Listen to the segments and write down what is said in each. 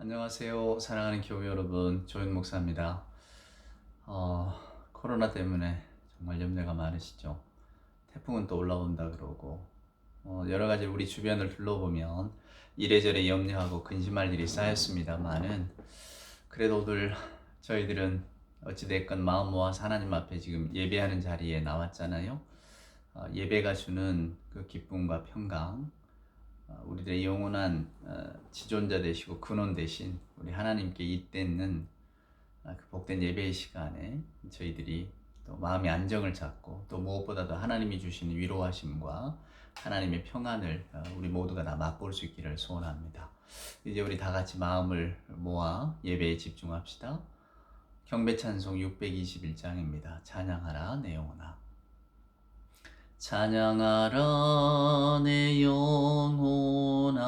안녕하세요. 사랑하는 교회 여러분, 조윤 목사입니다. 코로나 때문에 정말 염려가 많으시죠? 태풍은 또 올라온다 그러고 여러 가지 우리 주변을 둘러보면 이래저래 염려하고 근심할 일이 쌓였습니다만은 그래도 오늘 저희들은 어찌됐건 마음 모아서 하나님 앞에 지금 예배하는 자리에 나왔잖아요. 예배가 주는 그 기쁨과 평강, 우리들의 영원한 지존자 되시고 근원 되신 우리 하나님께 잇대는 그 복된 예배의 시간에 저희들이 또 마음의 안정을 찾고 또 무엇보다도 하나님이 주시는 위로하심과 하나님의 평안을 우리 모두가 다 맛볼 수 있기를 소원합니다. 이제 우리 다 같이 마음을 모아 예배에 집중합시다. 경배찬송 621장입니다. 찬양하라 내 영혼아. 찬양하라 내 영혼아,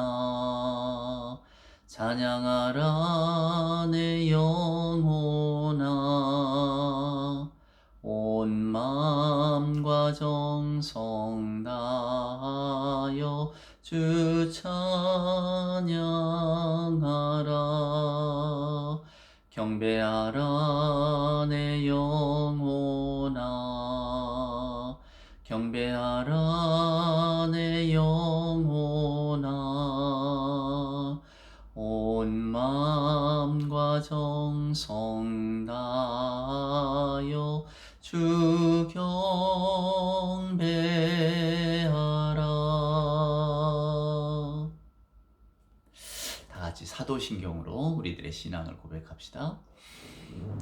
찬양하라 내 영혼아, 온 마음과 정성 다하여 주 찬양하라. 경배하라 내 영혼아, 경배하라 내 영혼아, 온 마음과 정성 다하여 주 경배하라. 다 같이 사도신경으로 우리들의 신앙을 고백합시다.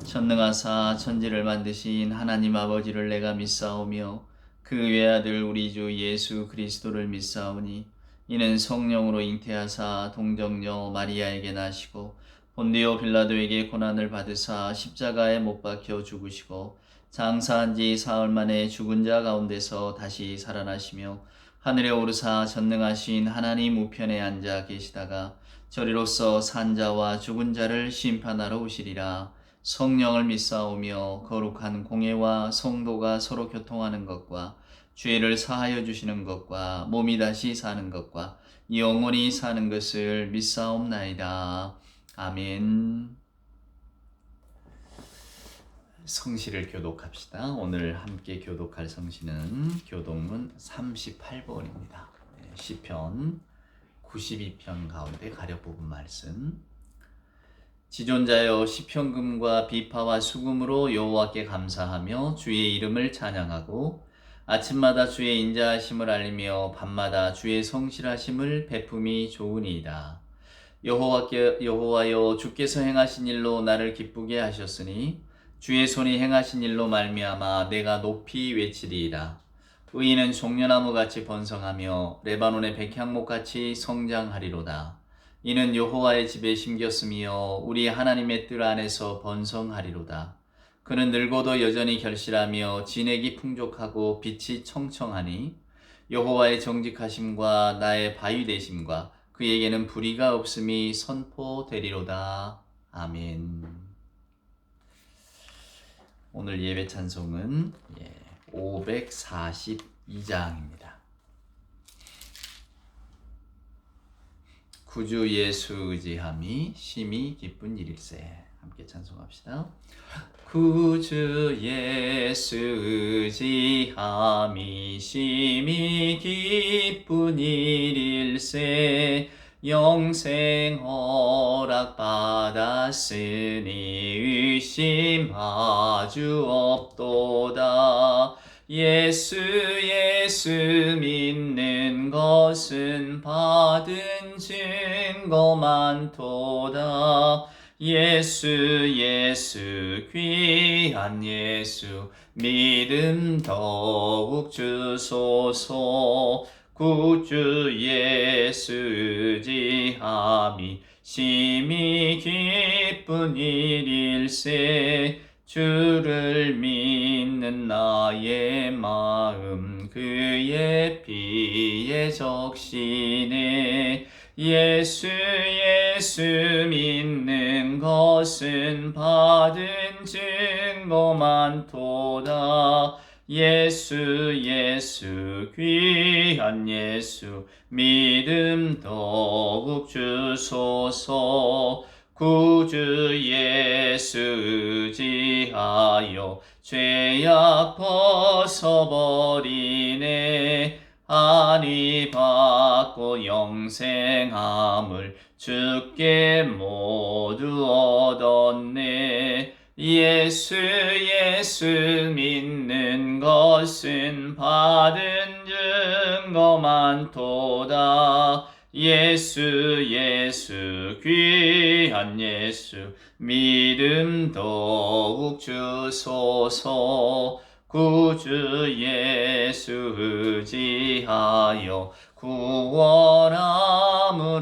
전능하사 천지를 만드신 하나님 아버지를 내가 믿사오며 그 외아들 우리 주 예수 그리스도를 믿사오니 이는 성령으로 잉태하사 동정녀 마리아에게 나시고 본디오 빌라도에게 고난을 받으사 십자가에 못 박혀 죽으시고 장사한 지 사흘 만에 죽은 자 가운데서 다시 살아나시며 하늘에 오르사 전능하신 하나님 우편에 앉아 계시다가 저리로서 산 자와 죽은 자를 심판하러 오시리라. 성령을 믿사오며 거룩한 공예와 성도가 서로 교통하는 것과 죄를 사하여 주시는 것과 몸이 다시 사는 것과 영원히 사는 것을 믿사옵나이다. 아멘. 성시를 교독합시다. 오늘 함께 교독할 성시는 교독문 38번입니다. 시편 92편 가운데 가려 뽑은 말씀. 지존자여 시편금과 비파와 수금으로 여호와께 감사하며 주의 이름을 찬양하고 아침마다 주의 인자하심을 알리며 밤마다 주의 성실하심을 베품이 좋으니이다. 여호와여 주께서 행하신 일로 나를 기쁘게 하셨으니 주의 손이 행하신 일로 말미암아 내가 높이 외치리이다. 의인은 종려나무같이 번성하며 레바논의 백향목같이 성장하리로다. 이는 여호와의 집에 심겼으며 우리 하나님의 뜰 안에서 번성하리로다. 그는 늙어도 여전히 결실하며 진액이 풍족하고 빛이 청청하니 여호와의 정직하심과 나의 바위 되심과 그에게는 불의가 없음이 선포되리로다. 아멘. 오늘 예배 찬송은 542장입니다. 구주 예수 의지함이 심히 기쁜 일일세. 함께 찬송합시다. 구주 예수 의지함이 심히 기쁜 일일세. 영생 허락 받았으니 의심 아주 없도다. 예수 믿는 것은 받은 증거 많도다. 예수 귀한 예수 믿음 더욱 주소서. 구주 예수 의지함이 심히 기쁜 일일세. 주를 믿는 나의 마음 그의 피에 적시네. 예수 믿는 것은 받은 증거 많도다. 예수 귀한 예수 믿음 더욱 주소서. 구주 예수 의지하여 죄악 벗어버리네. 안위 받고 영생함을 주께 모두 얻었네. 예수 믿는 것은 받은 증거 많도다. 예수 귀한 예수 믿음 더욱 주소서. 구주 예수 의지하여 구원함을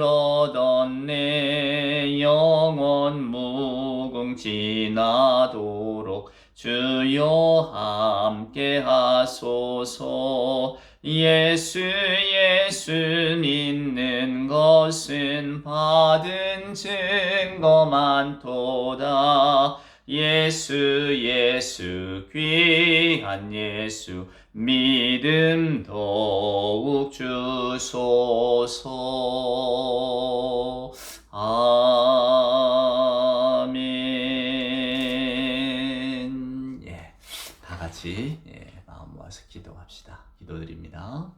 얻었네. 영원 무궁지나도록 주여 함께 하소서. 예수 믿는 것은 받은 증거 많도다. 예수 귀한 예수 믿음 더욱 주소서. 아멘. 예, 다 같이 마음 모아서 기도합시다. 기도드립니다.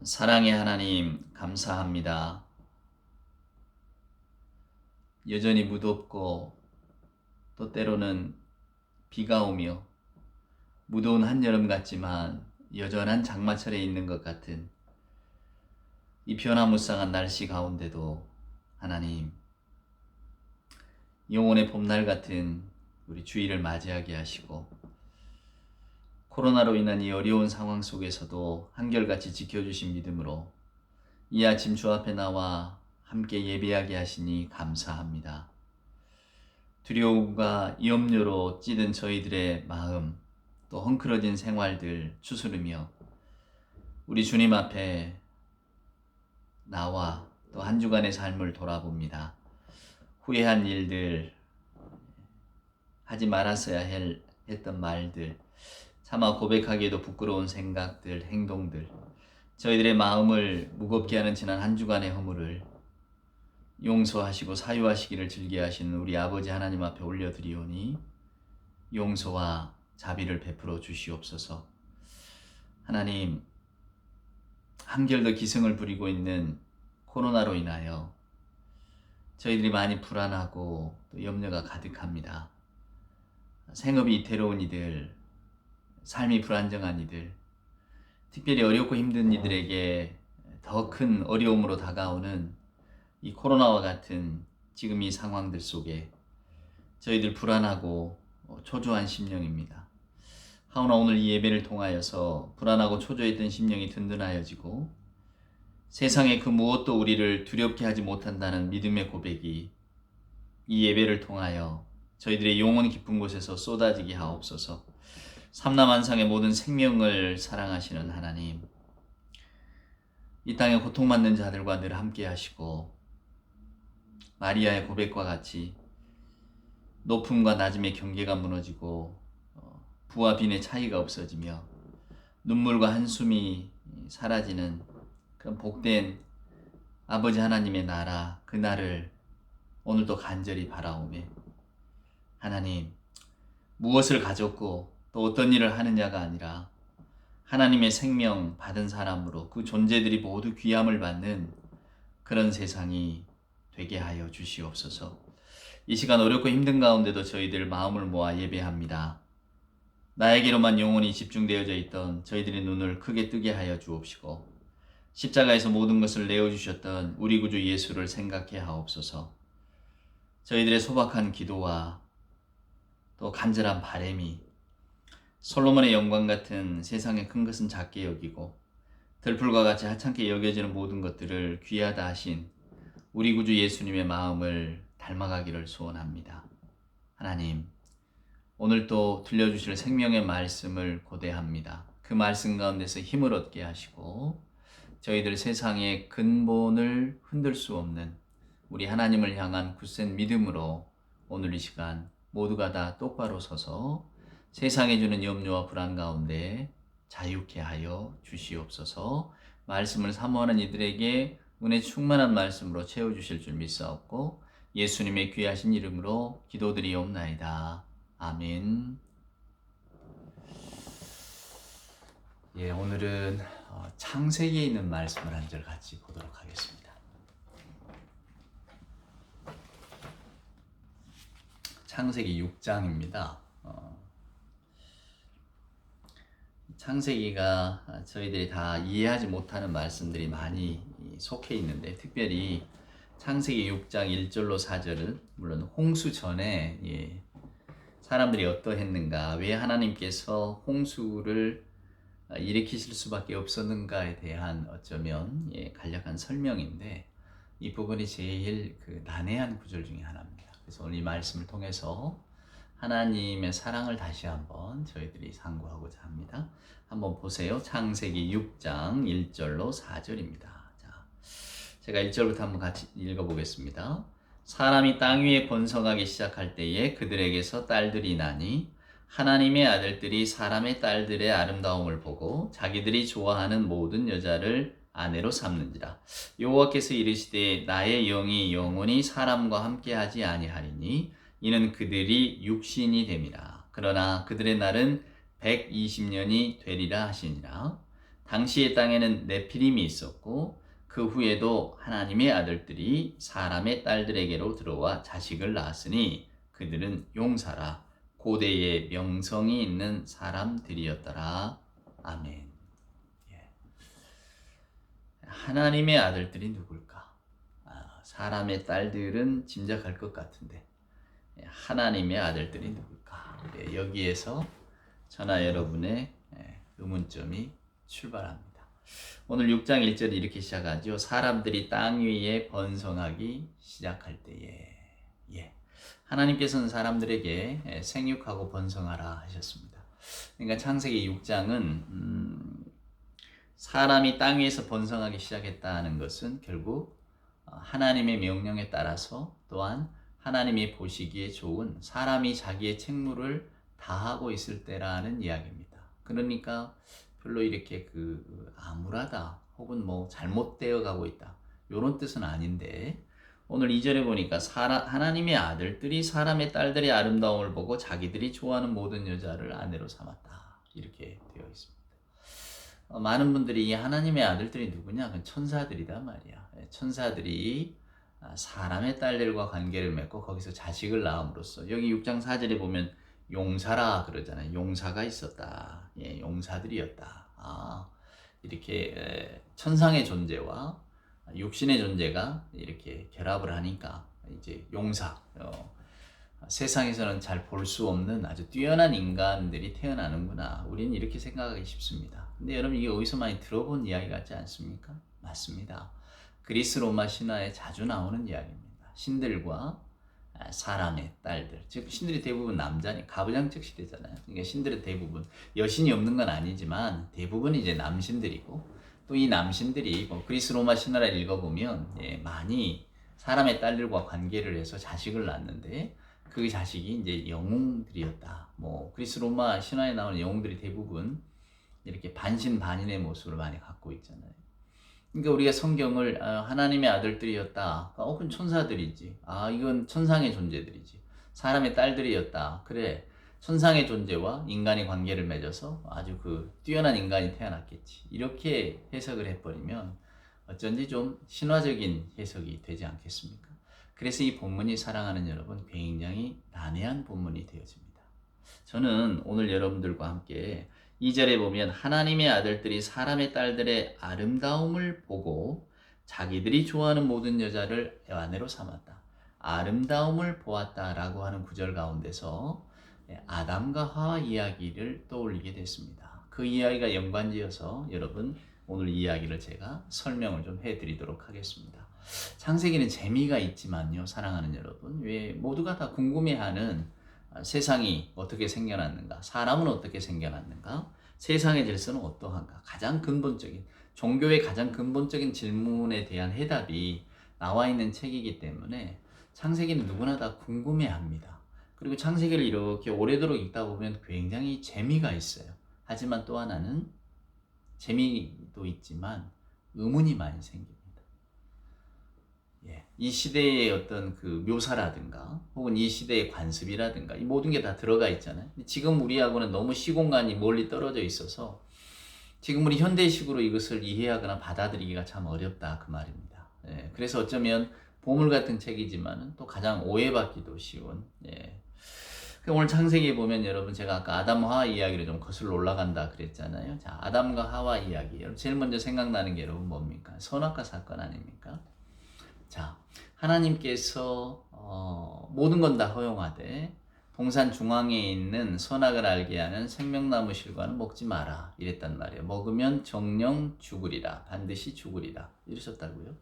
사랑의 하나님, 감사합니다. 여전히 무덥고 또 때로는 비가 오며 무더운 한여름 같지만 여전한 장마철에 있는 것 같은 이 변화무쌍한 날씨 가운데도 하나님, 영혼의 봄날 같은 우리 주일을 맞이하게 하시고 코로나로 인한 이 어려운 상황 속에서도 한결같이 지켜주신 믿음으로 이 아침 주 앞에 나와 함께 예배하게 하시니 감사합니다. 두려움과 염려로 찌든 저희들의 마음, 또 헝클어진 생활들 추스르며 우리 주님 앞에 나와 또 한 주간의 삶을 돌아봅니다. 후회한 일들, 하지 말았어야 했던 말들, 차마 고백하기에도 부끄러운 생각들, 행동들, 저희들의 마음을 무겁게 하는 지난 한 주간의 허물을 용서하시고 사유하시기를 즐게 하시는 우리 아버지 하나님 앞에 올려드리오니 용서와 자비를 베풀어 주시옵소서. 하나님, 한결 더 기승을 부리고 있는 코로나로 인하여 저희들이 많이 불안하고 또 염려가 가득합니다. 생업이 이태로운 이들, 삶이 불안정한 이들, 특별히 어렵고 힘든 이들에게 더 큰 어려움으로 다가오는 이 코로나와 같은 지금 이 상황들 속에 저희들 불안하고 초조한 심령입니다. 하오나 오늘 이 예배를 통하여서 불안하고 초조했던 심령이 든든하여지고 세상의 그 무엇도 우리를 두렵게 하지 못한다는 믿음의 고백이 이 예배를 통하여 저희들의 영혼 깊은 곳에서 쏟아지게 하옵소서. 삼라만상의 모든 생명을 사랑하시는 하나님, 이 땅에 고통받는 자들과 늘 함께 하시고 마리아의 고백과 같이 높음과 낮음의 경계가 무너지고 부와 빈의 차이가 없어지며 눈물과 한숨이 사라지는 그런 복된 아버지 하나님의 나라, 그 날을 오늘도 간절히 바라오매 하나님, 무엇을 가졌고 또 어떤 일을 하느냐가 아니라 하나님의 생명 받은 사람으로 그 존재들이 모두 귀함을 받는 그런 세상이 되게 하여 주시옵소서. 이 시간 어렵고 힘든 가운데도 저희들 마음을 모아 예배합니다. 나에게로만 영혼이 집중되어져 있던 저희들의 눈을 크게 뜨게 하여 주옵시고 십자가에서 모든 것을 내어주셨던 우리 구주 예수를 생각해 하옵소서. 저희들의 소박한 기도와 또 간절한 바람이 솔로몬의 영광 같은 세상의 큰 것은 작게 여기고 들풀과 같이 하찮게 여겨지는 모든 것들을 귀하다 하신 우리 구주 예수님의 마음을 닮아가기를 소원합니다. 하나님, 오늘 또 들려주실 생명의 말씀을 고대합니다. 그 말씀 가운데서 힘을 얻게 하시고 저희들 세상의 근본을 흔들 수 없는 우리 하나님을 향한 굳센 믿음으로 오늘 이 시간 모두가 다 똑바로 서서 세상에 주는 염려와 불안 가운데 자유케 하여 주시옵소서. 말씀을 사모하는 이들에게 은혜 충만한 말씀으로 채워주실 줄 믿사옵고 예수님의 귀하신 이름으로 기도드리옵나이다. 아멘. 예, 오늘은 창세기에 있는 말씀을 한 절 같이 보도록 하겠습니다. 창세기 6장입니다. 창세기가 저희들이 다 이해하지 못하는 말씀들이 많이 속해 있는데, 특별히 창세기 6장 1절로 4절은 물론 홍수 전에 사람들이 어떠했는가, 왜 하나님께서 홍수를 일으키실 수밖에 없었는가에 대한 어쩌면 간략한 설명인데, 이 부분이 제일 난해한 구절 중에 하나입니다. 그래서 오늘 이 말씀을 통해서 하나님의 사랑을 다시 한번 저희들이 상고하고자 합니다. 한번 보세요. 창세기 6장 1절로 4절입니다. 자, 제가 1절부터 한번 같이 읽어보겠습니다. 사람이 땅 위에 번성하기 시작할 때에 그들에게서 딸들이 나니 하나님의 아들들이 사람의 딸들의 아름다움을 보고 자기들이 좋아하는 모든 여자를 아내로 삼는지라. 여호와께서 이르시되 나의 영이 영원히 사람과 함께하지 아니하리니 이는 그들이 육신이 됨이라. 그러나 그들의 날은 120년이 되리라 하시니라. 당시의 땅에는 네피림이 있었고 그 후에도 하나님의 아들들이 사람의 딸들에게로 들어와 자식을 낳았으니 그들은 용사라 고대의 명성이 있는 사람들이었더라. 아멘. 하나님의 아들들이 누굴까? 사람의 딸들은 짐작할 것 같은데 하나님의 아들들이 누굴까? 여기에서 저나 여러분의 의문점이 출발합니다. 오늘 6장 1절이 이렇게 시작하죠. 사람들이 땅 위에 번성하기 시작할 때에. 하나님께서는 사람들에게 생육하고 번성하라 하셨습니다. 그러니까 창세기 6장은 사람이 땅 위에서 번성하기 시작했다는 것은 결국 하나님의 명령에 따라서, 또한 하나님이 보시기에 좋은 사람이 자기의 책무를 다하고 있을 때라는 이야기입니다. 그러니까 별로 이렇게 암울하다 혹은 잘못되어 가고 있다 이런 뜻은 아닌데, 오늘 2절에 보니까 하나님의 아들들이 사람의 딸들의 아름다움을 보고 자기들이 좋아하는 모든 여자를 아내로 삼았다 이렇게 되어 있습니다. 많은 분들이 이 하나님의 아들들이 누구냐? 천사들이다 말이야. 천사들이 사람의 딸들과 관계를 맺고 거기서 자식을 낳음으로써, 여기 6장 4절에 보면 용사라 그러잖아요. 용사가 있었다. 용사들이었다. 이렇게 천상의 존재와 육신의 존재가 이렇게 결합을 하니까 이제 용사, 세상에서는 잘 볼 수 없는 아주 뛰어난 인간들이 태어나는구나. 우리는 이렇게 생각하기 쉽습니다. 근데 여러분, 이게 어디서 많이 들어본 이야기 같지 않습니까? 맞습니다. 그리스 로마 신화에 자주 나오는 이야기입니다. 신들과 사람의 딸들, 즉 신들이 대부분 남자니 가부장적 시대잖아요. 그러니까 신들은 대부분, 여신이 없는 건 아니지만 대부분 이제 남신들이고, 또 이 남신들이 그리스 로마 신화를 읽어보면 많이 사람의 딸들과 관계를 해서 자식을 낳는데, 그 자식이 이제 영웅들이었다. 그리스 로마 신화에 나오는 영웅들이 대부분 이렇게 반신반인의 모습을 많이 갖고 있잖아요. 그러니까 우리가 성경을 하나님의 아들들이었다, 혹은 천사들이지, 이건 천상의 존재들이지, 사람의 딸들이었다, 그래, 천상의 존재와 인간이 관계를 맺어서 아주 뛰어난 인간이 태어났겠지, 이렇게 해석을 해버리면 어쩐지 좀 신화적인 해석이 되지 않겠습니까? 그래서 이 본문이, 사랑하는 여러분, 굉장히 난해한 본문이 되어집니다. 저는 오늘 여러분들과 함께 2절에 보면 하나님의 아들들이 사람의 딸들의 아름다움을 보고 자기들이 좋아하는 모든 여자를 아내로 삼았다, 아름다움을 보았다라고 하는 구절 가운데서 아담과 하와 이야기를 떠올리게 됐습니다. 그 이야기가 연관지어서 여러분, 오늘 이야기를 제가 설명을 좀 해드리도록 하겠습니다. 창세기는 재미가 있지만요, 사랑하는 여러분, 왜 모두가 다 궁금해하는 세상이 어떻게 생겨났는가, 사람은 어떻게 생겨났는가, 세상의 질서는 어떠한가, 가장 근본적인, 종교의 가장 근본적인 질문에 대한 해답이 나와 있는 책이기 때문에 창세기는 누구나 다 궁금해합니다. 그리고 창세기를 이렇게 오래도록 읽다 보면 굉장히 재미가 있어요. 하지만 또 하나는 재미도 있지만 의문이 많이 생깁니다. 이 시대의 어떤 그 묘사라든가 혹은 이 시대의 관습이라든가 이 모든 게 다 들어가 있잖아요. 지금 우리하고는 너무 시공간이 멀리 떨어져 있어서 지금 우리 현대식으로 이것을 이해하거나 받아들이기가 참 어렵다 그 말입니다. 그래서 어쩌면 보물 같은 책이지만 또 가장 오해받기도 쉬운. 오늘 창세기에 보면 여러분 제가 아까 아담과 하와 이야기를 좀 거슬러 올라간다 그랬잖아요. 자, 아담과 하와 이야기. 여러분 제일 먼저 생각나는 게 여러분 뭡니까? 선악과 사건 아닙니까? 자, 하나님께서 모든 건 다 허용하되 동산 중앙에 있는 선악을 알게 하는 생명나무 실과는 먹지 마라 이랬단 말이에요. 먹으면 정령 죽으리라. 반드시 죽으리라. 이러셨다고요.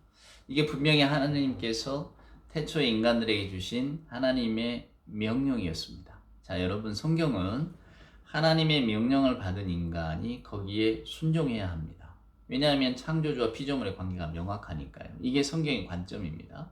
이게 분명히 하나님께서 태초 인간들에게 주신 하나님의 명령이었습니다. 자, 여러분 성경은 하나님의 명령을 받은 인간이 거기에 순종해야 합니다. 왜냐하면 창조주와 피조물의 관계가 명확하니까요. 이게 성경의 관점입니다.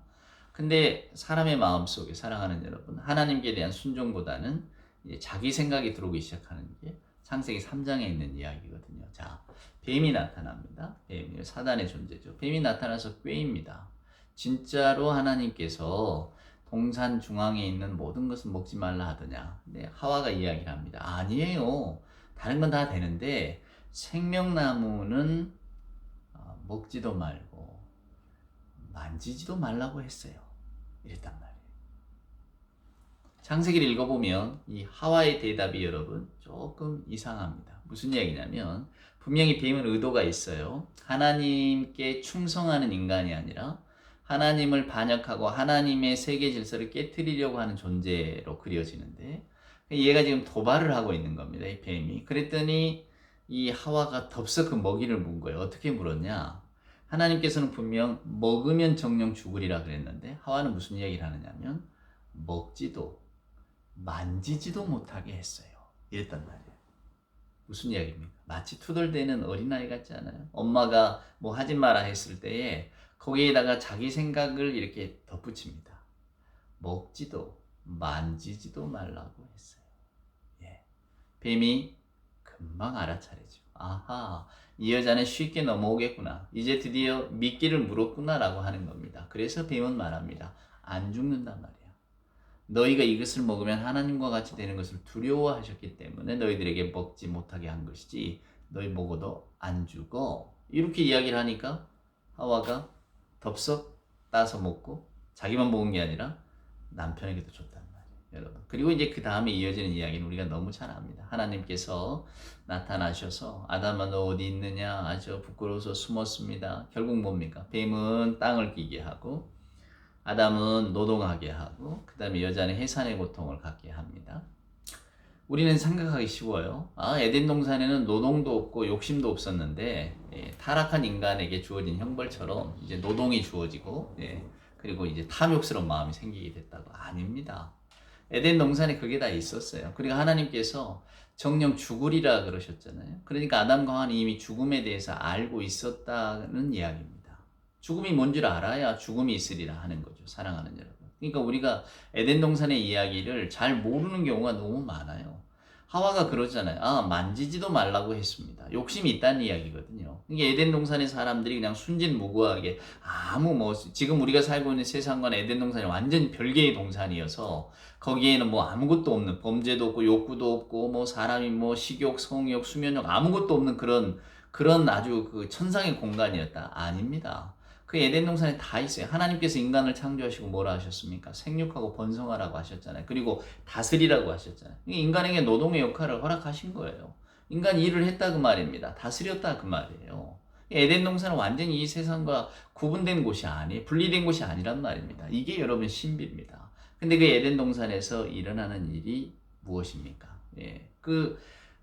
근데 사람의 마음속에 사랑하는 여러분, 하나님께 대한 순종보다는 이제 자기 생각이 들어오기 시작하는 게 창세기 3장에 있는 이야기거든요. 자, 뱀이 나타납니다. 뱀이 사단의 존재죠. 뱀이 나타나서 꾀입니다. 진짜로 하나님께서 동산 중앙에 있는 모든 것은 먹지 말라 하더냐. 근데 하와가 이야기를 합니다. 아니에요. 다른 건 다 되는데 생명나무는 먹지도 말고 만지지도 말라고 했어요. 이랬단 말이에요. 창세기를 읽어보면 이 하와의 대답이 여러분 조금 이상합니다. 무슨 이야기냐면 분명히 뱀은 의도가 있어요. 하나님께 충성하는 인간이 아니라 하나님을 반역하고 하나님의 세계 질서를 깨트리려고 하는 존재로 그려지는데 얘가 지금 도발을 하고 있는 겁니다. 이 뱀이. 그랬더니 이 하와가 덥석 그 먹이를 문 거예요. 어떻게 물었냐? 하나님께서는 분명 먹으면 정령 죽으리라 그랬는데 하와는 무슨 이야기를 하느냐면 먹지도 만지지도 못하게 했어요. 이랬단 말이에요. 무슨 이야기입니까? 마치 투덜대는 어린아이 같지 않아요? 엄마가 뭐 하지 마라 했을 때에 거기에다가 자기 생각을 이렇게 덧붙입니다. 먹지도 만지지도 말라고 했어요. 뱀이 금방 알아차리죠. 아하, 이 여자는 쉽게 넘어오겠구나. 이제 드디어 미끼를 물었구나 라고 하는 겁니다. 그래서 뱀은 말합니다. 안 죽는단 말이야. 너희가 이것을 먹으면 하나님과 같이 되는 것을 두려워하셨기 때문에 너희들에게 먹지 못하게 한 것이지 너희 먹어도 안 죽어. 이렇게 이야기를 하니까 하와가 덥석 따서 먹고 자기만 먹은 게 아니라 남편에게도 줬단 말이에요. 여러분. 그리고 이제 그 다음에 이어지는 이야기는 우리가 너무 잘 압니다. 하나님께서 나타나셔서 아담아 너 어디 있느냐? 아주 부끄러워서 숨었습니다. 결국 뭡니까? 뱀은 땅을 끼게 하고 아담은 노동하게 하고 그 다음에 여자는 해산의 고통을 갖게 합니다. 우리는 생각하기 쉬워요. 에덴 동산에는 노동도 없고 욕심도 없었는데 타락한 인간에게 주어진 형벌처럼 이제 노동이 주어지고 그리고 이제 탐욕스러운 마음이 생기게 됐다고. 아닙니다. 에덴 동산에 그게 다 있었어요. 그리고 하나님께서 정령 죽으리라 그러셨잖아요. 그러니까 아담과 하와는 이미 죽음에 대해서 알고 있었다는 이야기입니다. 죽음이 뭔 줄 알아야 죽음이 있으리라 하는 거죠. 사랑하는 여러분. 그러니까 우리가 에덴 동산의 이야기를 잘 모르는 경우가 너무 많아요. 하와가 그러잖아요. 만지지도 말라고 했습니다. 욕심이 있다는 이야기거든요. 이게 에덴 동산의 사람들이 그냥 순진무구하게 지금 우리가 살고 있는 세상과 에덴 동산이 완전 별개의 동산이어서 거기에는 뭐 아무것도 없는 범죄도 없고 욕구도 없고 뭐 사람이 뭐 식욕, 성욕, 수면욕 아무것도 없는 그런 아주 그 천상의 공간이었다. 아닙니다. 그 에덴 동산에 다 있어요. 하나님께서 인간을 창조하시고 뭐라 하셨습니까? 생육하고 번성하라고 하셨잖아요. 그리고 다스리라고 하셨잖아요. 인간에게 노동의 역할을 허락하신 거예요. 인간이 일을 했다 그 말입니다. 다스렸다 그 말이에요. 에덴 동산은 완전히 이 세상과 구분된 곳이 아니에요. 분리된 곳이 아니란 말입니다. 이게 여러분 신비입니다. 근데 그 에덴 동산에서 일어나는 일이 무엇입니까?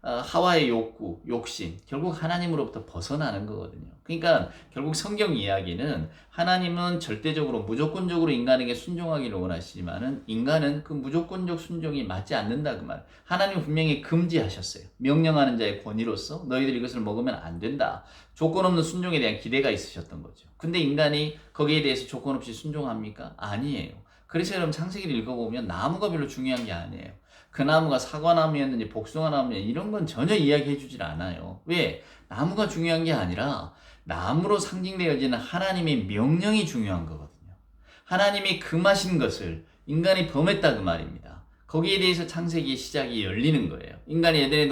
하와의 욕구, 욕심, 결국 하나님으로부터 벗어나는 거거든요. 그러니까 결국 성경 이야기는 하나님은 절대적으로 무조건적으로 인간에게 순종하기를 원하시지만은 인간은 그 무조건적 순종이 맞지 않는다 그 말. 하나님은 분명히 금지하셨어요. 명령하는 자의 권위로서 너희들 이것을 먹으면 안 된다. 조건 없는 순종에 대한 기대가 있으셨던 거죠. 근데 인간이 거기에 대해서 조건 없이 순종합니까? 아니에요. 그래서 여러분 창세기를 읽어보면 나무가 별로 중요한 게 아니에요. 그 나무가 사과나무였는지 복숭아나무였는지 이런 건 전혀 이야기해 주질 않아요. 왜? 나무가 중요한 게 아니라 나무로 상징되어지는 하나님의 명령이 중요한 거거든요. 하나님이 금하신 것을 인간이 범했다 그 말입니다. 거기에 대해서 창세기의 시작이 열리는 거예요. 인간이 에덴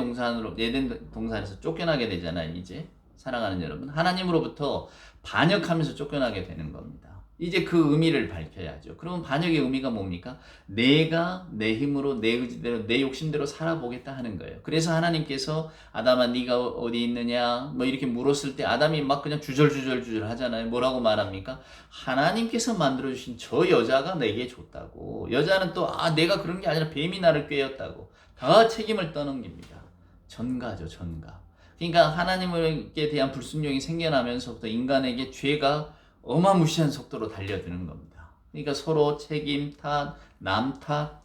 동산에서 쫓겨나게 되잖아요. 이제 사랑하는 여러분, 하나님으로부터 반역하면서 쫓겨나게 되는 겁니다. 이제 그 의미를 밝혀야죠. 그러면 반역의 의미가 뭡니까? 내가 내 힘으로 내 의지대로 내 욕심대로 살아보겠다 하는 거예요. 그래서 하나님께서 아담아 네가 어디 있느냐 뭐 이렇게 물었을 때 아담이 막 그냥 주절주절 하잖아요. 뭐라고 말합니까? 하나님께서 만들어주신 저 여자가 내게 줬다고. 여자는 또 내가 그런 게 아니라 뱀이 나를 꿰었다고. 다 책임을 떠넘깁니다. 전가죠, 전가. 그러니까 하나님께 대한 불순종이 생겨나면서부터 인간에게 죄가 어마무시한 속도로 달려드는 겁니다. 그러니까 서로 책임 탓, 남 탓,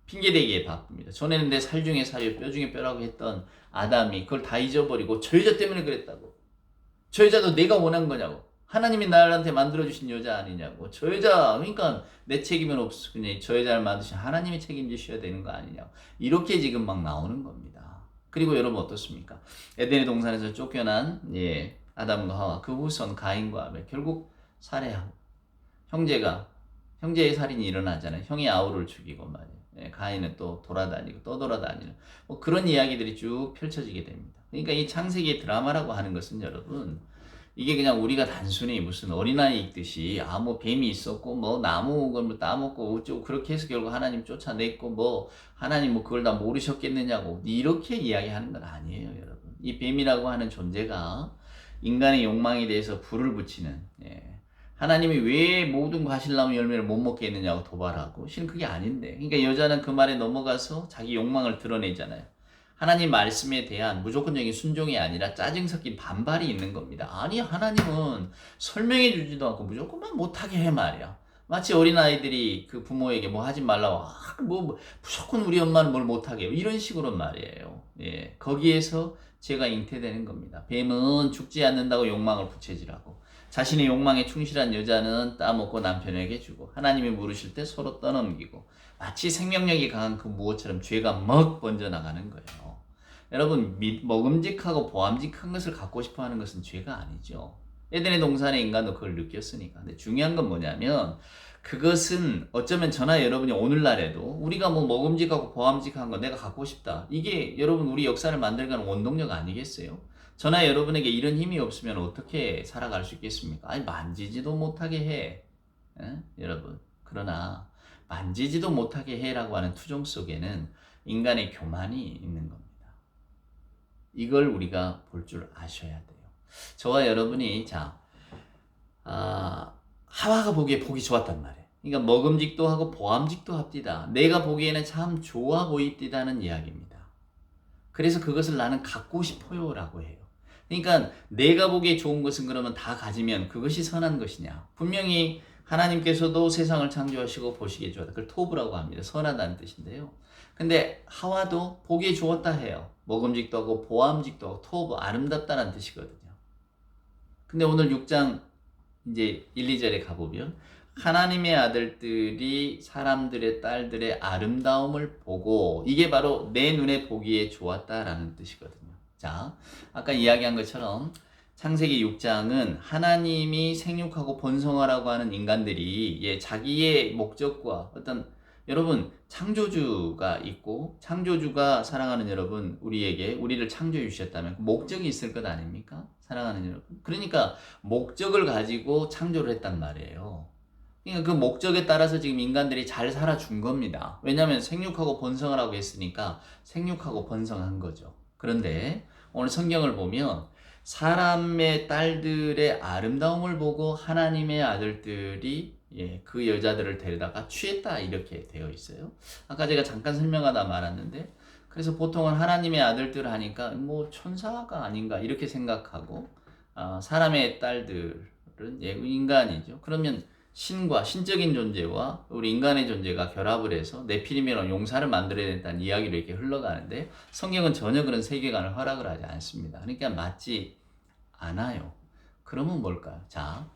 핑계대기에 바쁩니다. 전에는 내 살 중에 살이요 뼈 중에 뼈라고 했던 아담이 그걸 다 잊어버리고 저 여자 때문에 그랬다고. 저 여자도 내가 원한 거냐고. 하나님이 나한테 만들어주신 여자 아니냐고. 저 여자 그러니까 내 책임은 없어. 그냥 저 여자를 만드신 하나님이 책임지셔야 되는 거 아니냐고. 이렇게 지금 막 나오는 겁니다. 그리고 여러분 어떻습니까? 에덴의 동산에서 쫓겨난 아담과 하와 그 후손 가인과 아벨 결국 살해하고 형제의 살인이 일어나잖아요. 형이 아우를 죽이고 말이에요. 가인은 또 돌아다니고 또 돌아다니는 뭐 그런 이야기들이 쭉 펼쳐지게 됩니다. 그러니까 이 창세기의 드라마라고 하는 것은 여러분 이게 그냥 우리가 단순히 무슨 어린아이 읽듯이 뭐 뱀이 있었고 뭐 나무 걸 뭐 따먹고 어쩌고 그렇게 해서 결국 하나님 쫓아냈고 뭐 하나님 뭐 그걸 다 모르셨겠느냐고 이렇게 이야기하는 건 아니에요, 여러분. 이 뱀이라고 하는 존재가 인간의 욕망에 대해서 불을 붙이는 하나님이 왜 모든 과실나무 열매를 못 먹게 했느냐고 도발하고 실은 그게 아닌데 그러니까 여자는 그 말에 넘어가서 자기 욕망을 드러내잖아요. 하나님 말씀에 대한 무조건적인 순종이 아니라 짜증 섞인 반발이 있는 겁니다. 아니 하나님은 설명해 주지도 않고 무조건만 못하게 해 말이야. 마치 어린아이들이 그 부모에게 뭐 하지 말라고 무조건 우리 엄마는 뭘 못하게 해요. 이런 식으로 말이에요. 거기에서 죄가 잉태되는 겁니다. 뱀은 죽지 않는다고 욕망을 부채질하고 자신의 욕망에 충실한 여자는 따먹고 남편에게 주고 하나님이 물으실 때 서로 떠넘기고 마치 생명력이 강한 그 무엇처럼 죄가 막 번져나가는 거예요. 여러분 먹음직하고 보암직한 것을 갖고 싶어하는 것은 죄가 아니죠. 에덴의 동산의 인간도 그걸 느꼈으니까. 근데 중요한 건 뭐냐면 그것은 어쩌면 저나 여러분이 오늘날에도 우리가 뭐 먹음직하고 보암직한 거 내가 갖고 싶다. 이게 여러분 우리 역사를 만들어가는 원동력 아니겠어요? 저나 여러분에게 이런 힘이 없으면 어떻게 살아갈 수 있겠습니까? 아니 만지지도 못하게 해. 여러분. 그러나 만지지도 못하게 해라고 하는 투정 속에는 인간의 교만이 있는 겁니다. 이걸 우리가 볼 줄 아셔야 돼요. 저와 여러분이 하와가 보기에 복이 좋았단 말이에요. 그러니까 먹음직도 하고 보암직도 합디다. 내가 보기에는 참 좋아 보입디다는 이야기입니다. 그래서 그것을 나는 갖고 싶어요 라고 해요. 그러니까 내가 보기에 좋은 것은 그러면 다 가지면 그것이 선한 것이냐. 분명히 하나님께서도 세상을 창조하시고 보시기에 좋았다. 그걸 토브라고 합니다. 선하다는 뜻인데요. 근데 하와도 보기에 좋았다 해요. 먹음직도 하고 보암직도 하고 토브 아름답다는 뜻이거든요. 근데 오늘 6장 이제 1, 2절에 가보면 하나님의 아들들이 사람들의 딸들의 아름다움을 보고 이게 바로 내 눈에 보기에 좋았다라는 뜻이거든요. 자, 아까 이야기한 것처럼 창세기 6장은 하나님이 생육하고 번성하라고 하는 인간들이 자기의 목적과 어떤 여러분 창조주가 있고 창조주가 사랑하는 여러분 우리를 창조해 주셨다면 목적이 있을 것 아닙니까? 사랑하는 여러분. 그러니까 목적을 가지고 창조를 했단 말이에요. 그러니까 그 목적에 따라서 지금 인간들이 잘 살아준 겁니다. 왜냐하면 생육하고 번성하라고 했으니까 생육하고 번성한 거죠. 그런데 오늘 성경을 보면 사람의 딸들의 아름다움을 보고 하나님의 아들들이 그 여자들을 데려다가 취했다 이렇게 되어 있어요. 아까 제가 잠깐 설명하다 말았는데 그래서 보통은 하나님의 아들들 하니까 뭐 천사가 아닌가 이렇게 생각하고 사람의 딸들은 인간이죠. 그러면 신과 신적인 존재와 우리 인간의 존재가 결합을 해서 네피림이라는 용사를 만들어냈다는 이야기로 이렇게 흘러가는데 성경은 전혀 그런 세계관을 허락을 하지 않습니다. 그러니까 맞지 않아요. 그러면 뭘까요? 자,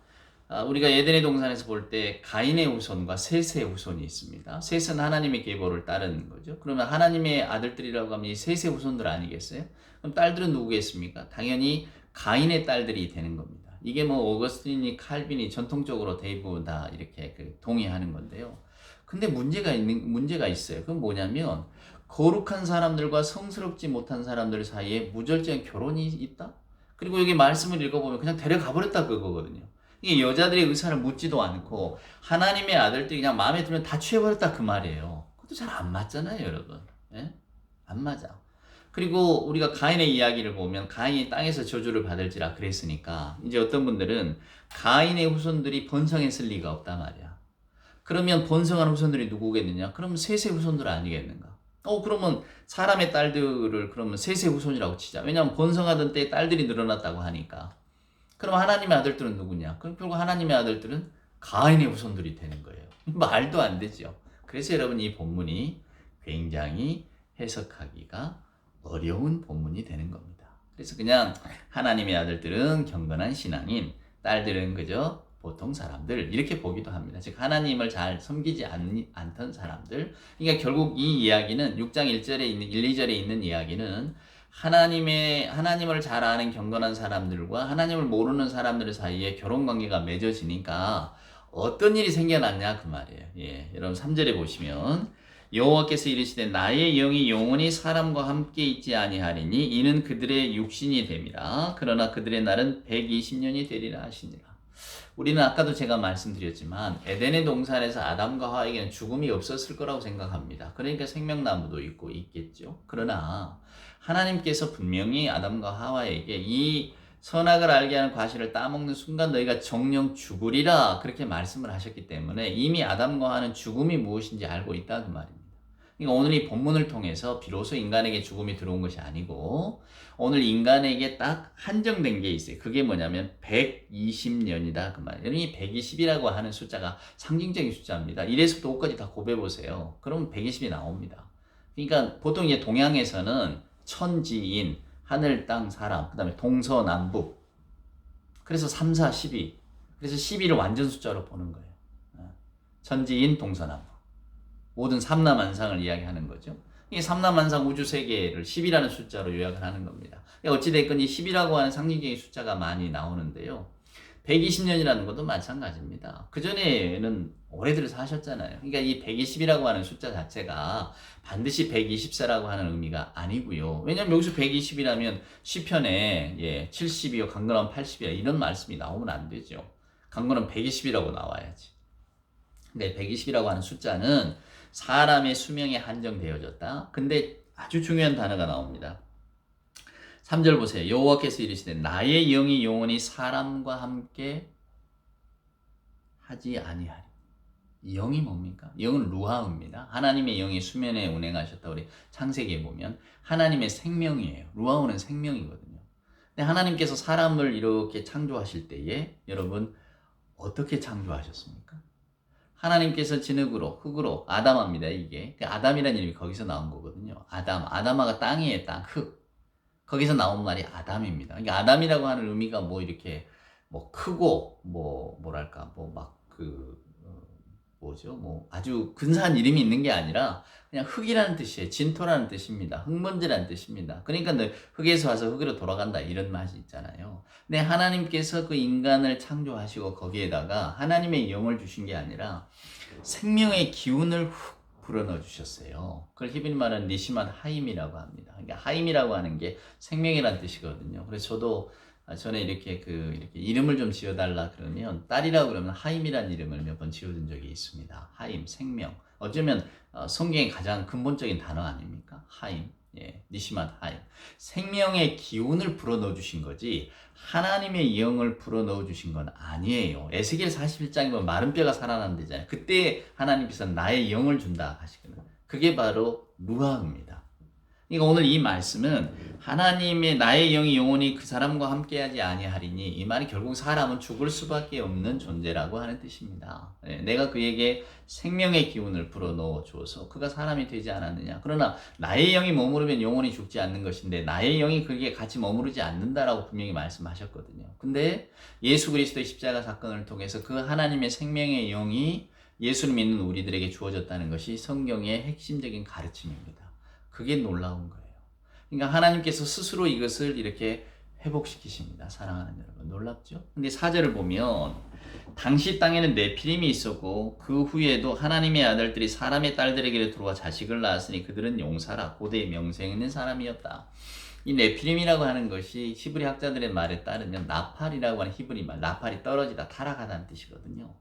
우리가 에덴의 동산에서 볼 때 가인의 후손과 셋의 후손이 있습니다. 셋은 하나님의 계보를 따르는 거죠. 그러면 하나님의 아들들이라고 하면 이 셋의 후손들 아니겠어요? 그럼 딸들은 누구겠습니까? 당연히 가인의 딸들이 되는 겁니다. 이게 뭐 오거스틴이 칼빈이 전통적으로 대부분 다 이렇게 동의하는 건데요. 근데 문제가 있어요. 그건 뭐냐면 거룩한 사람들과 성스럽지 못한 사람들 사이에 무절제한 결혼이 있다? 그리고 여기 말씀을 읽어보면 그냥 데려가 버렸다 그거거든요. 이게 여자들의 의사를 묻지도 않고 하나님의 아들들이 그냥 마음에 들면 다 취해버렸다 그 말이에요. 그것도 잘 안 맞잖아요, 여러분. 예? 안 맞아. 그리고 우리가 가인의 이야기를 보면 가인이 땅에서 저주를 받을지라 그랬으니까 이제 어떤 분들은 가인의 후손들이 번성했을 리가 없단 말이야. 그러면 번성한 후손들이 누구겠느냐? 그러면 셋의 후손들 아니겠는가? 그러면 사람의 딸들을 그러면 셋의 후손이라고 치자. 왜냐하면 번성하던 때에 딸들이 늘어났다고 하니까. 그럼 하나님의 아들들은 누구냐? 그럼 결국 하나님의 아들들은 가인의 후손들이 되는 거예요. 말도 안 되죠. 그래서 여러분 이 본문이 굉장히 해석하기가 어려운 본문이 되는 겁니다. 그래서 그냥 하나님의 아들들은 경건한 신앙인, 딸들은 그저 보통 사람들 이렇게 보기도 합니다. 즉 하나님을 잘 섬기지 않던 사람들. 그러니까 결국 이 이야기는 6장 1절에 있는 1, 2절에 있는 이야기는 하나님을 잘 아는 경건한 사람들과 하나님을 모르는 사람들 사이에 결혼 관계가 맺어지니까 어떤 일이 생겨났냐 그 말이에요. 예, 여러분 3절에 보시면 여호와께서 이르시되 나의 영이 영원히 사람과 함께 있지 아니하리니 이는 그들의 육신이 됨이라. 그러나 그들의 날은 120년이 되리라 하시니라. 우리는 아까도 제가 말씀드렸지만 에덴의 동산에서 아담과 하와에게는 죽음이 없었을 거라고 생각합니다. 그러니까 생명나무도 있고 있겠죠. 그러나 하나님께서 분명히 아담과 하와에게 이 선악을 알게 하는 과실을 따먹는 순간 너희가 정령 죽으리라 그렇게 말씀을 하셨기 때문에 이미 아담과 하와는 죽음이 무엇인지 알고 있다 그 말입니다. 그러니까 오늘 이 본문을 통해서 비로소 인간에게 죽음이 들어온 것이 아니고 오늘 인간에게 딱 한정된 게 있어요. 그게 뭐냐면 120년이다 그 말이에요. 이 120이라고 하는 숫자가 상징적인 숫자입니다. 1에서부터 5까지 다 곱해보세요. 그러면 120이 나옵니다. 그러니까 보통 이제 동양에서는 천지인, 하늘, 땅, 사람, 그 다음에 동서남북. 그래서 3, 4, 12. 그래서 12를 완전 숫자로 보는 거예요. 천지인, 동서남북. 모든 삼라만상을 이야기하는 거죠. 이 삼라만상 우주 세계를 10이라는 숫자로 요약을 하는 겁니다. 어찌됐건 이 10이라고 하는 상징적인 숫자가 많이 나오는데요. 120년이라는 것도 마찬가지입니다. 그전에는 오래들 사셨잖아요. 그러니까 이 120이라고 하는 숫자 자체가 반드시 120세라고 하는 의미가 아니고요. 왜냐면 여기서 120이라면 시편에 70이요, 강건하면 80이야 이런 말씀이 나오면 안 되죠. 강건은 120이라고 나와야지. 근데 120이라고 하는 숫자는 사람의 수명에 한정되어졌다. 근데 아주 중요한 단어가 나옵니다. 3절 보세요. 여호와께서 이르시되 나의 영이 영원히 사람과 함께 하지 아니하리. 영이 뭡니까? 영은 루하우입니다. 하나님의 영이 수면에 운행하셨다. 우리 창세기에 보면 하나님의 생명이에요. 루하우는 생명이거든요. 근데 하나님께서 사람을 이렇게 창조하실 때에 여러분 어떻게 창조하셨습니까? 하나님께서 진흙으로 흙으로 아담합니다. 이게 아담이라는 이름이 거기서 나온 거거든요. 아담아가 땅이에요. 땅, 흙. 거기서 나온 말이 아담입니다. 그러니까 아담이라고 하는 의미가 뭐 이렇게 뭐 크고 뭐랄까 뭐죠? 뭐 아주 근사한 이름이 있는 게 아니라 그냥 흙이라는 뜻이에요. 진토라는 뜻입니다. 흙먼지라는 뜻입니다. 그러니까 흙에서 와서 흙으로 돌아간다 이런 맛이 있잖아요. 근데 하나님께서 그 인간을 창조하시고 거기에다가 하나님의 영을 주신 게 아니라 생명의 기운을 훅 불어넣어 주셨어요. 그걸 히브리 말은 니시만 하임이라고 합니다. 그러니까 하임이라고 하는 게 생명이라는 뜻이거든요. 그래서 저도 전에 이렇게 이름을 좀 지어달라 그러면 딸이라고 그러면 하임이라는 이름을 몇 번 지어준 적이 있습니다. 하임, 생명. 어쩌면 성경의 가장 근본적인 단어 아닙니까? 하임, 니시만 하임. 생명의 기운을 불어넣어 주신 거지 하나님의 영을 불어넣어 주신 건 아니에요. 에스겔 41장에 보면 마른 뼈가 살아난다잖아요. 그때 하나님께서 나의 영을 준다 하시거든요. 그게 바로 루아입니다. 그러니까 오늘 이 말씀은 하나님의 나의 영이 영원히 그 사람과 함께하지 아니하리니 이 말이 결국 사람은 죽을 수밖에 없는 존재라고 하는 뜻입니다. 내가 그에게 생명의 기운을 불어넣어 줘서 그가 사람이 되지 않았느냐. 그러나 나의 영이 머무르면 영원히 죽지 않는 것인데 나의 영이 그에게 같이 머무르지 않는다라고 분명히 말씀하셨거든요. 근데 예수 그리스도의 십자가 사건을 통해서 그 하나님의 생명의 영이 예수를 믿는 우리들에게 주어졌다는 것이 성경의 핵심적인 가르침입니다. 그게 놀라운 거예요. 그러니까 하나님께서 스스로 이것을 이렇게 회복시키십니다. 사랑하는 여러분, 놀랍죠? 근데 4절을 보면 당시 땅에는 네피림이 있었고 그 후에도 하나님의 아들들이 사람의 딸들에게 들어와 자식을 낳았으니 그들은 용사라 고대의 명성 있는 사람이었다. 이 네피림이라고 하는 것이 히브리 학자들의 말에 따르면 나팔이라고 하는 히브리 말, 나팔이 떨어지다, 타락하다는 뜻이거든요.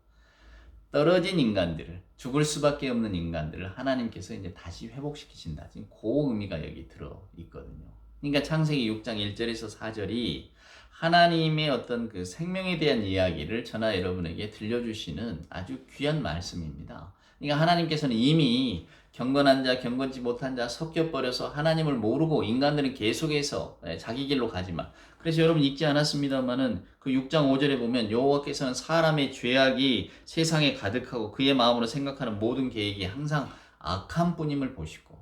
떨어진 인간들을, 죽을 수밖에 없는 인간들을 하나님께서 이제 다시 회복시키신다. 지금 그 의미가 여기 들어 있거든요. 그러니까 창세기 6장 1절에서 4절이 하나님의 어떤 그 생명에 대한 이야기를 저나 여러분에게 들려주시는 아주 귀한 말씀입니다. 그러니까 하나님께서는 이미 경건한 자, 경건치 못한 자 섞여버려서 하나님을 모르고 인간들은 계속해서 자기 길로 가지만, 그래서 여러분 읽지 않았습니다만은 그 6장 5절에 보면 여호와께서는 사람의 죄악이 세상에 가득하고 그의 마음으로 생각하는 모든 계획이 항상 악한 뿐임을 보시고,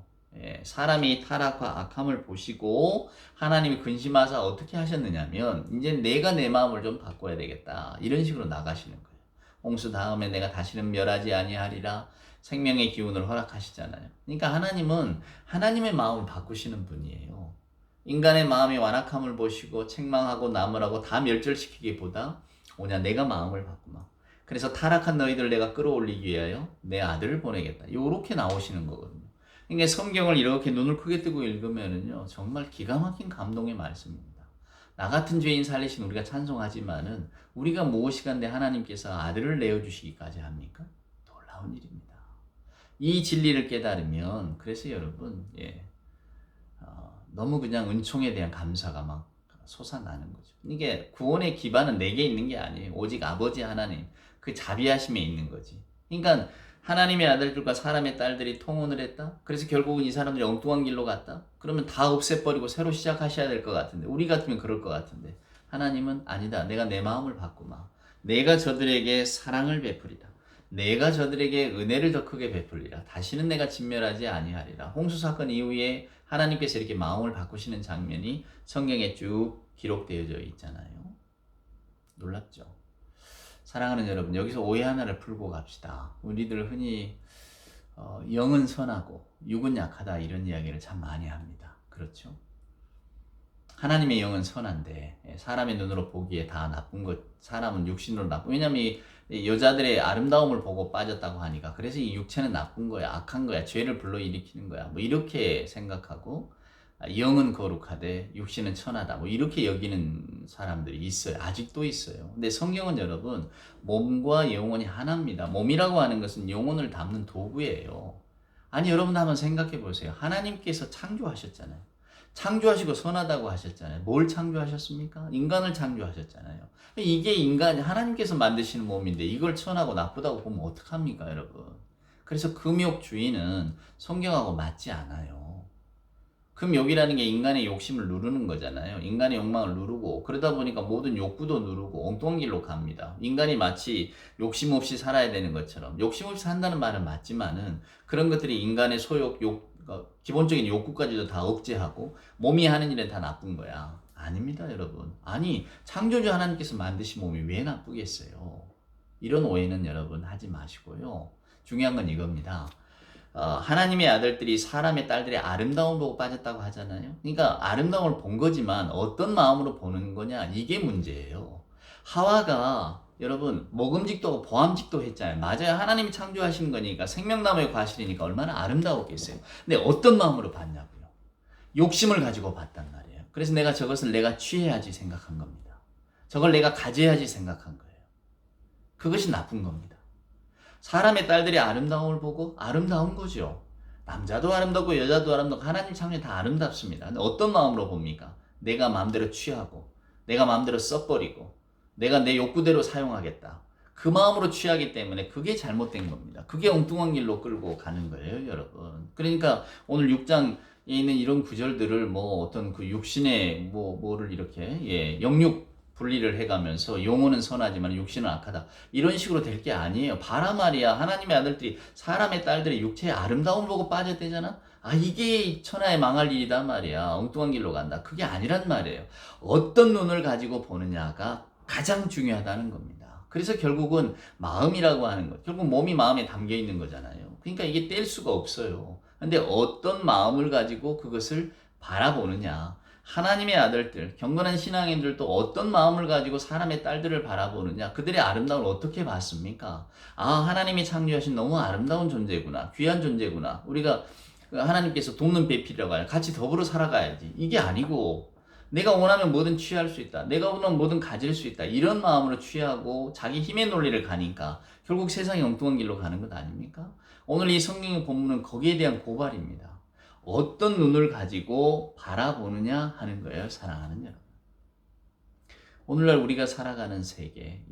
사람이 타락과 악함을 보시고 하나님이 근심하사 어떻게 하셨느냐면 이제 내가 내 마음을 좀 바꿔야 되겠다, 이런 식으로 나가시는 거예요. 홍수 다음에 내가 다시는 멸하지 아니하리라 생명의 기운을 허락하시잖아요. 그러니까 하나님은 하나님의 마음을 바꾸시는 분이에요. 인간의 마음의 완악함을 보시고 책망하고 나무라고 다 멸절시키기보다 오냐 내가 마음을 바꾸마. 그래서 타락한 너희들 내가 끌어올리기 위하여 내 아들을 보내겠다. 이렇게 나오시는 거거든요. 그러니까 성경을 이렇게 눈을 크게 뜨고 읽으면은요 정말 기가 막힌 감동의 말씀입니다. 나 같은 죄인 살리신 우리가 찬송하지만은 우리가 무엇이간데 하나님께서 아들을 내어주시기까지 합니까? 놀라운 일입니다. 이 진리를 깨달으면 그래서 여러분 너무 그냥 은총에 대한 감사가 막 솟아나는 거죠. 이게 구원의 기반은 내게 있는 게 아니에요. 오직 아버지 하나님 그 자비하심에 있는 거지. 그러니까 하나님의 아들들과 사람의 딸들이 통혼을 했다? 그래서 결국은 이 사람들이 엉뚱한 길로 갔다? 그러면 다 없애버리고 새로 시작하셔야 될 것 같은데, 우리 같으면 그럴 것 같은데, 하나님은 아니다. 내가 내 마음을 바꾸마. 내가 저들에게 사랑을 베풀이라. 내가 저들에게 은혜를 더 크게 베풀리라. 다시는 내가 진멸하지 아니하리라. 홍수 사건 이후에 하나님께서 이렇게 마음을 바꾸시는 장면이 성경에 쭉 기록되어져 있잖아요. 놀랍죠? 사랑하는 여러분, 여기서 오해 하나를 풀고 갑시다. 우리들 흔히 영은 선하고 육은 약하다 이런 이야기를 참 많이 합니다. 그렇죠? 하나님의 영은 선한데 사람의 눈으로 보기에 다 나쁜 것, 사람은 육신으로 나쁜, 왜냐면 이 여자들의 아름다움을 보고 빠졌다고 하니까, 그래서 이 육체는 나쁜 거야, 악한 거야, 죄를 불러일으키는 거야, 뭐 이렇게 생각하고 영은 거룩하되 육신은 천하다, 뭐 이렇게 여기는 사람들이 있어요. 아직도 있어요. 근데 성경은 여러분 몸과 영혼이 하나입니다. 몸이라고 하는 것은 영혼을 담는 도구예요. 아니 여러분 한번 생각해 보세요. 하나님께서 창조하셨잖아요. 창조하시고 선하다고 하셨잖아요. 뭘 창조하셨습니까? 인간을 창조하셨잖아요. 이게 인간, 하나님께서 만드시는 몸인데 이걸 천하고 나쁘다고 보면 어떡합니까, 여러분? 그래서 금욕주의는 성경하고 맞지 않아요. 금욕이라는 게 인간의 욕심을 누르는 거잖아요. 인간의 욕망을 누르고, 그러다 보니까 모든 욕구도 누르고 엉뚱한 길로 갑니다. 인간이 마치 욕심 없이 살아야 되는 것처럼, 욕심 없이 산다는 말은 맞지만은 그런 것들이 인간의 소욕, 기본적인 욕구까지도 다 억제하고 몸이 하는 일은 다 나쁜 거야. 아닙니다, 여러분. 아니, 창조주 하나님께서 만드신 몸이 왜 나쁘겠어요? 이런 오해는 여러분 하지 마시고요. 중요한 건 이겁니다. 하나님의 아들들이 사람의 딸들의 아름다움을 보고 빠졌다고 하잖아요. 그러니까 아름다움을 본 거지만 어떤 마음으로 보는 거냐, 이게 문제예요. 하와가 여러분 먹음직도 하고 보암직도 했잖아요. 맞아요. 하나님이 창조하신 거니까, 생명나무의 과실이니까 얼마나 아름다웠겠어요. 근데 어떤 마음으로 봤냐고요. 욕심을 가지고 봤단 말이에요. 그래서 내가 저것을 내가 취해야지 생각한 겁니다. 저걸 내가 가져야지 생각한 거예요. 그것이 나쁜 겁니다. 사람의 딸들이 아름다움을 보고 아름다운 거죠. 남자도 아름답고 여자도 아름답고 하나님 창조에 다 아름답습니다. 근데 어떤 마음으로 봅니까? 내가 마음대로 취하고 내가 마음대로 써버리고 내가 내 욕구대로 사용하겠다. 그 마음으로 취하기 때문에 그게 잘못된 겁니다. 그게 엉뚱한 길로 끌고 가는 거예요, 여러분. 그러니까 오늘 6장에 있는 이런 구절들을 뭐 어떤 그 육신의 뭐를 이렇게 영육 분리를 해가면서 영혼은 선하지만 육신은 악하다, 이런 식으로 될 게 아니에요. 봐라 말이야. 하나님의 아들들이 사람의 딸들의 육체의 아름다움을 보고 빠졌대잖아. 이게 천하에 망할 일이다 말이야. 엉뚱한 길로 간다. 그게 아니란 말이에요. 어떤 눈을 가지고 보느냐가 가장 중요하다는 겁니다. 그래서 결국은 마음이라고 하는 것, 결국 몸이 마음에 담겨 있는 거잖아요. 그러니까 이게 뗄 수가 없어요. 근데 어떤 마음을 가지고 그것을 바라보느냐, 하나님의 아들들, 경건한 신앙인들도 어떤 마음을 가지고 사람의 딸들을 바라보느냐, 그들의 아름다움을 어떻게 봤습니까? 아, 하나님이 창조하신 너무 아름다운 존재구나, 귀한 존재구나, 우리가 하나님께서 돕는 배필이라고 하냐, 같이 더불어 살아가야지, 이게 아니고 내가 원하면 뭐든 취할 수 있다, 내가 원하면 뭐든 가질 수 있다, 이런 마음으로 취하고 자기 힘의 논리를 가니까 결국 세상이 엉뚱한 길로 가는 것 아닙니까? 오늘 이 성경의 본문은 거기에 대한 고발입니다. 어떤 눈을 가지고 바라보느냐 하는 거예요, 사랑하는 여러분. 오늘날 우리가 살아가는 세계,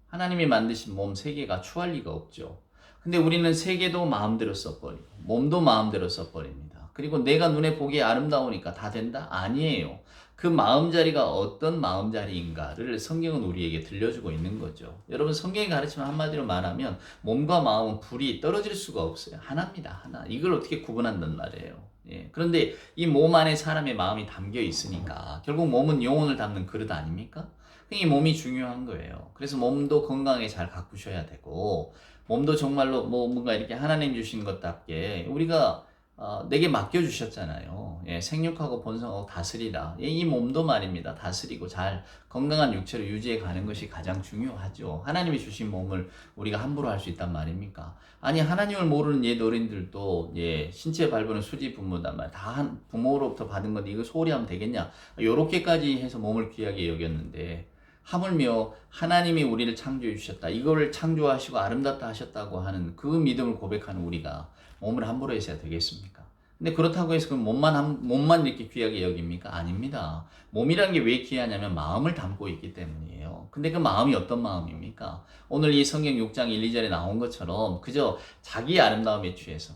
하나님이 만드신 몸 세계가 추할 리가 없죠. 근데 우리는 세계도 마음대로 써버리고 몸도 마음대로 써버립니다. 그리고 내가 눈에 보기에 아름다우니까 다 된다? 아니에요. 그 마음자리가 어떤 마음자리인가를 성경은 우리에게 들려주고 있는 거죠. 여러분, 성경이 가르치면 한마디로 말하면 몸과 마음은 불이 떨어질 수가 없어요. 하나입니다. 하나. 이걸 어떻게 구분한단 말이에요. 그런데 이 몸 안에 사람의 마음이 담겨 있으니까 결국 몸은 영혼을 담는 그릇 아닙니까? 이 몸이 중요한 거예요. 그래서 몸도 건강하게 잘 가꾸셔야 되고, 몸도 정말로 뭔가 이렇게 하나님 주신 것답게 우리가 내게 맡겨주셨잖아요. 생육하고 번성하고 다스리라. 이 몸도 말입니다. 다스리고 잘 건강한 육체로 유지해 가는 것이 가장 중요하죠. 하나님이 주신 몸을 우리가 함부로 할 수 있단 말입니까? 아니, 하나님을 모르는 옛 어린들도 신체 발부는 수지 부모단 말. 다 부모로부터 받은 건데 이거 소홀히 하면 되겠냐? 요렇게까지 해서 몸을 귀하게 여겼는데, 하물며 하나님이 우리를 창조해 주셨다, 이거를 창조하시고 아름답다 하셨다고 하는 그 믿음을 고백하는 우리가 몸을 함부로 해서야 되겠습니까? 근데 그렇다고 해서 그 몸만 이렇게 귀하게 여깁니까? 아닙니다. 몸이란 게 왜 귀하냐면 마음을 담고 있기 때문이에요. 근데 그 마음이 어떤 마음입니까? 오늘 이 성경 6장 1, 2절에 나온 것처럼 그저 자기 아름다움에 취해서,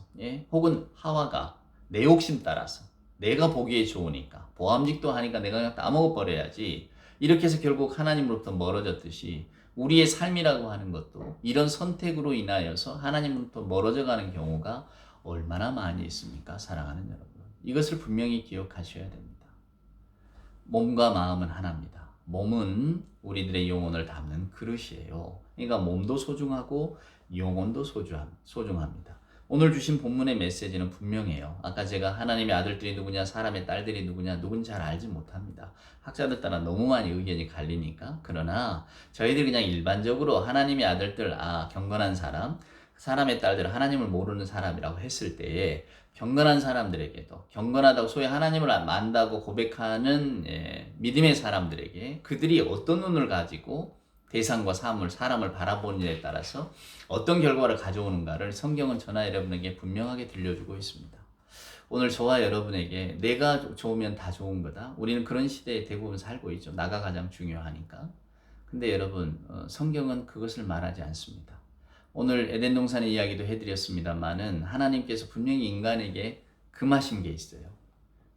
혹은 하와가 내 욕심 따라서 내가 보기에 좋으니까, 보암직도 하니까 내가 그냥 따먹어버려야지, 이렇게 해서 결국 하나님으로부터 멀어졌듯이 우리의 삶이라고 하는 것도 이런 선택으로 인하여서 하나님으로부터 멀어져가는 경우가 얼마나 많이 있습니까? 사랑하는 여러분, 이것을 분명히 기억하셔야 됩니다. 몸과 마음은 하나입니다. 몸은 우리들의 영혼을 담는 그릇이에요. 그러니까 몸도 소중하고 영혼도 소중합니다. 오늘 주신 본문의 메시지는 분명해요. 아까 제가 하나님의 아들들이 누구냐, 사람의 딸들이 누구냐, 누군지 잘 알지 못합니다. 학자들 따라 너무 많이 의견이 갈리니까. 그러나 저희들 그냥 일반적으로 하나님의 아들들, 경건한 사람, 사람의 딸들, 하나님을 모르는 사람이라고 했을 때에 경건한 사람들에게도, 경건하다고 소위 하나님을 안다고 고백하는 믿음의 사람들에게 그들이 어떤 눈을 가지고 대상과 사람을 바라보느냐에 따라서 어떤 결과를 가져오는가를 성경은 저나 여러분에게 분명하게 들려주고 있습니다. 오늘 저와 여러분에게 내가 좋으면 다 좋은 거다, 우리는 그런 시대에 대부분 살고 있죠. 나가 가장 중요하니까. 근데 여러분, 성경은 그것을 말하지 않습니다. 오늘 에덴 동산의 이야기도 해드렸습니다만은 하나님께서 분명히 인간에게 금하신 게 있어요.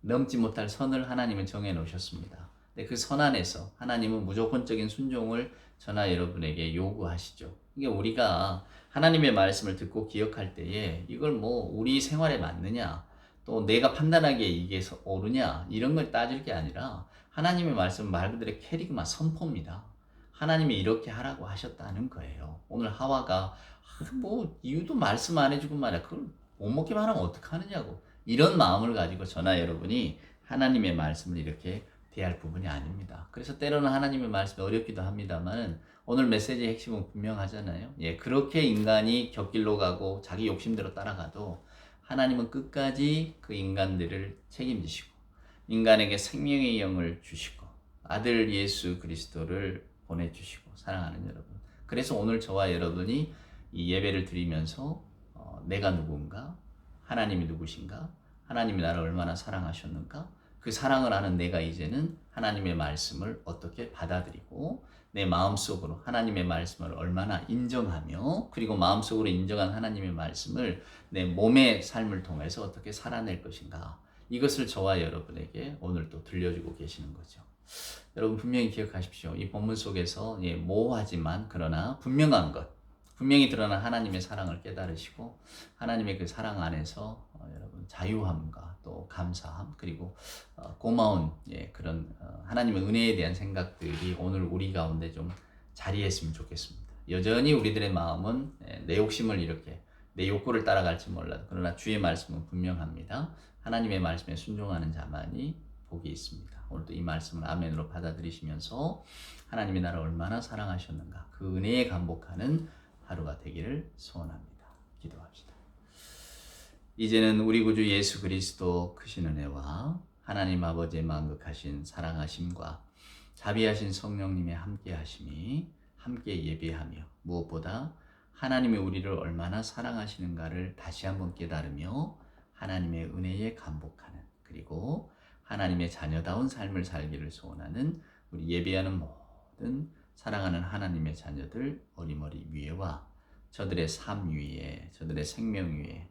넘지 못할 선을 하나님은 정해 놓으셨습니다. 근데 그 선 안에서 하나님은 무조건적인 순종을 저나 여러분에게 요구하시죠. 이게 우리가 하나님의 말씀을 듣고 기억할 때에 이걸 우리 생활에 맞느냐, 또 내가 판단하기에 이게 옳으냐, 이런 걸 따질 게 아니라 하나님의 말씀은 말 그대로 캐리그마 선포입니다. 하나님이 이렇게 하라고 하셨다는 거예요. 오늘 하와가 이유도 말씀 안 해주고 말이야, 그걸 못 먹기만 하면 어떡하느냐고, 이런 마음을 가지고 저나 여러분이 하나님의 말씀을 이렇게 대할 부분이 아닙니다. 그래서 때로는 하나님의 말씀이 어렵기도 합니다만 오늘 메시지의 핵심은 분명하잖아요. 그렇게 인간이 곁길로 가고 자기 욕심대로 따라가도 하나님은 끝까지 그 인간들을 책임지시고 인간에게 생명의 영을 주시고 아들 예수 그리스도를 보내주시고 사랑하는 여러분, 그래서 오늘 저와 여러분이 이 예배를 드리면서 내가 누군가, 하나님이 누구신가, 하나님이 나를 얼마나 사랑하셨는가, 그 사랑을 아는 내가 이제는 하나님의 말씀을 어떻게 받아들이고 내 마음속으로 하나님의 말씀을 얼마나 인정하며, 그리고 마음속으로 인정한 하나님의 말씀을 내 몸의 삶을 통해서 어떻게 살아낼 것인가, 이것을 저와 여러분에게 오늘 또 들려주고 계시는 거죠. 여러분, 분명히 기억하십시오. 이 본문 속에서 모호하지만 그러나 분명한 것, 분명히 드러난 하나님의 사랑을 깨달으시고 하나님의 그 사랑 안에서 여러분 자유함과 또 감사함, 그리고 고마운 그런 하나님의 은혜에 대한 생각들이 오늘 우리 가운데 좀 자리했으면 좋겠습니다. 여전히 우리들의 마음은 내 욕심을 이렇게 내 욕구를 따라갈지 몰라도 그러나 주의 말씀은 분명합니다. 하나님의 말씀에 순종하는 자만이 복이 있습니다. 오늘도 이 말씀을 아멘으로 받아들이시면서 하나님이 나를 얼마나 사랑하셨는가 그 은혜에 감복하는 하루가 되기를 소원합니다. 기도합시다. 이제는 우리 구주 예수 그리스도 크신 은혜와 하나님 아버지의 만극하신 사랑하심과 자비하신 성령님의 함께하심이 함께 예배하며 무엇보다 하나님이 우리를 얼마나 사랑하시는가를 다시 한번 깨달으며 하나님의 은혜에 감복하는 그리고 하나님의 자녀다운 삶을 살기를 소원하는 우리 예배하는 모든 사랑하는 하나님의 자녀들 어리머리 위에와 저들의 삶 위에 저들의 생명 위에